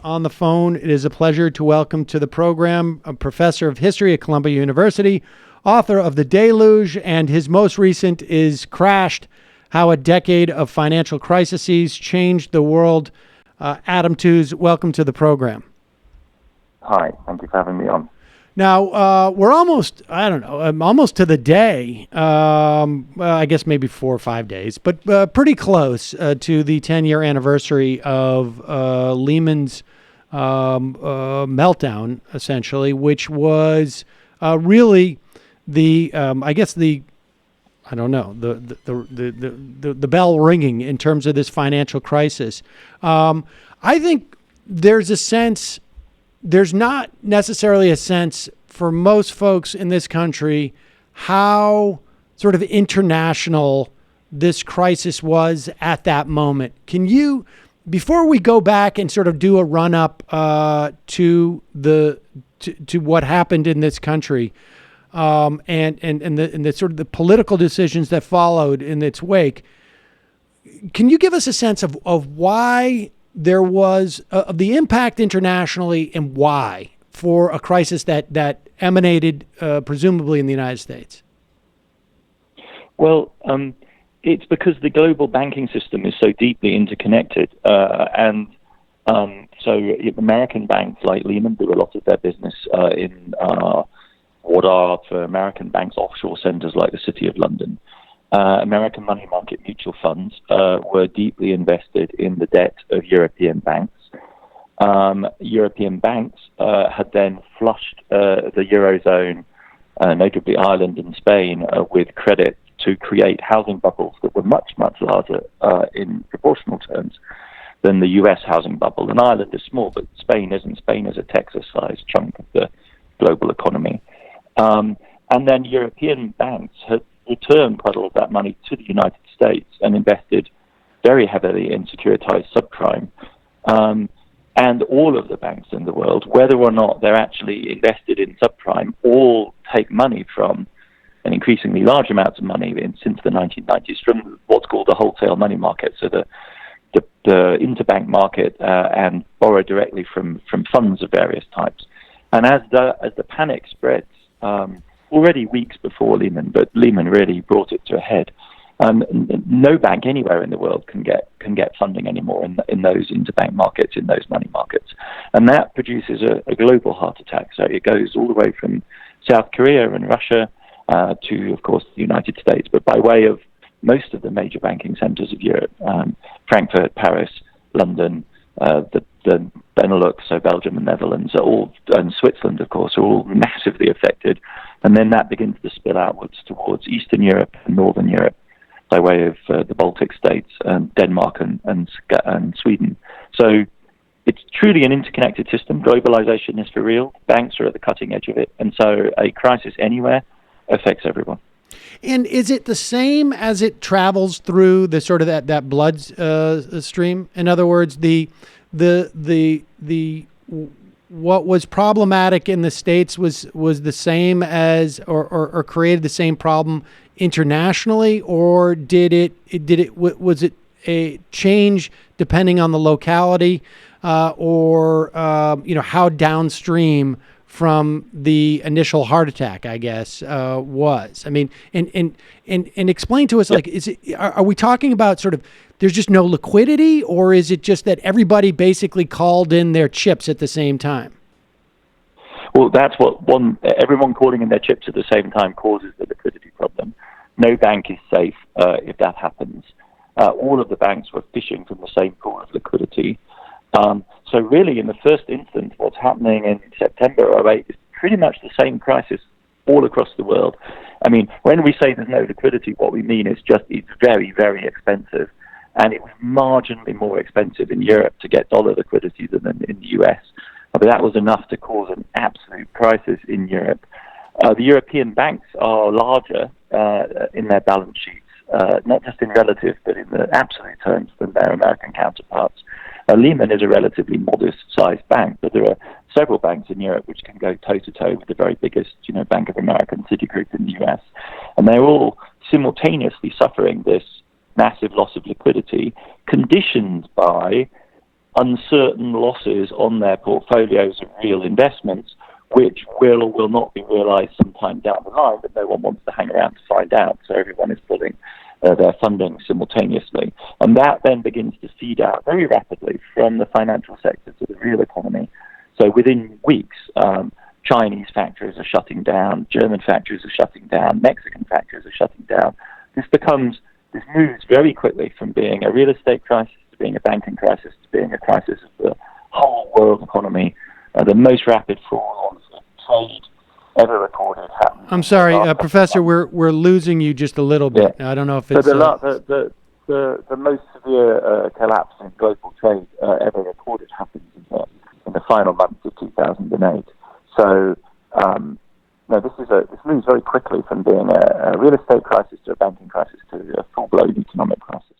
on the phone, it is a pleasure to welcome to the program a professor of history at Columbia University, author of The Deluge, and his most recent is Crashed: How a Decade of Financial Crises Changed the World. Adam Tooze, welcome to the program. Hi, thank you for having me on. Now, we're almost to the day, I guess maybe 4 or 5 days, but pretty close to the 10-year anniversary of Lehman's meltdown, essentially, which was really the bell ringing in terms of this financial crisis. I think there's not necessarily a sense for most folks in this country how sort of international this crisis was at that moment. Can you, before we go back and sort of do a run up to what happened in this country, and the sort of the political decisions that followed in its wake, can you give us a sense of why there was the impact internationally and why for a crisis that emanated presumably in the United States? Well, it's because the global banking system is so deeply interconnected, and so American banks like Lehman do a lot of their business in what are, for American banks, offshore centers like the City of London. American money market mutual funds were deeply invested in the debt of European banks. European banks had then flushed the Eurozone, notably Ireland and Spain, with credit to create housing bubbles that were much, much larger in proportional terms than the US housing bubble. And Ireland is small, but Spain isn't. Spain is a Texas-sized chunk of the global economy. And then European banks had returned quite a lot of that money to the United States and invested very heavily in securitized subprime. And all of the banks in the world, whether or not they're actually invested in subprime, all take money from, an increasingly large amounts of money since the 1990s, from what's called the wholesale money market, so the interbank market, and borrow directly from funds of various types. And as the panic spreads, already weeks before Lehman, but Lehman really brought it to a head. No bank anywhere in the world can get funding anymore in those interbank markets, in those money markets, and that produces a global heart attack. So it goes all the way from South Korea and Russia to, of course, the United States, but by way of most of the major banking centers of Europe, Frankfurt, Paris, London, the Benelux, so Belgium and Netherlands, and Switzerland, of course, are all massively affected. And then that begins to spill outwards towards Eastern Europe and Northern Europe by way of the Baltic states, Denmark and Sweden. So it's truly an interconnected system. Globalization is for real. Banks are at the cutting edge of it. And so a crisis anywhere affects everyone. And is it the same as it travels through the sort of that blood stream? In other words, the what was problematic in the States was the same as or created the same problem internationally, or was it a change depending on the locality, or how downstream from the initial heart attack, I guess, was. I mean, and explain to us, like, are we talking about sort of there's just no liquidity, or is it just that everybody basically called in their chips at the same time? Well, that's what everyone calling in their chips at the same time causes the liquidity problem. No bank is safe if that happens. All of the banks were fishing from the same pool of liquidity. So really, in the first instance, what's happening in September 2008 is pretty much the same crisis all across the world. I mean, when we say there's no liquidity, what we mean is just it's very, very expensive. And it was marginally more expensive in Europe to get dollar liquidity than in the US. But that was enough to cause an absolute crisis in Europe. The European banks are larger in their balance sheets, not just in relative, but in the absolute terms than their American counterparts. Lehman is a relatively modest-sized bank, but there are several banks in Europe which can go toe-to-toe with the very biggest, Bank of America and Citigroup in the US. And they're all simultaneously suffering this massive loss of liquidity, conditioned by uncertain losses on their portfolios of real investments, which will or will not be realized sometime down the line, but no one wants to hang around to find out. So everyone is pulling their funding simultaneously. And that then begins to feed out very rapidly from the financial sector to the real economy. So within weeks, Chinese factories are shutting down, German factories are shutting down, Mexican factories are shutting down. This moves very quickly from being a real estate crisis to being a banking crisis to being a crisis of the whole world economy. The most rapid fall on trade ever recorded happened. I'm sorry, Professor, we're losing you just a little bit. Yeah. I don't know if it's... So the most severe collapse in global trade ever recorded happened in the final months of 2008. So, this moves very quickly from being a real estate crisis to a banking crisis to a full-blown economic crisis.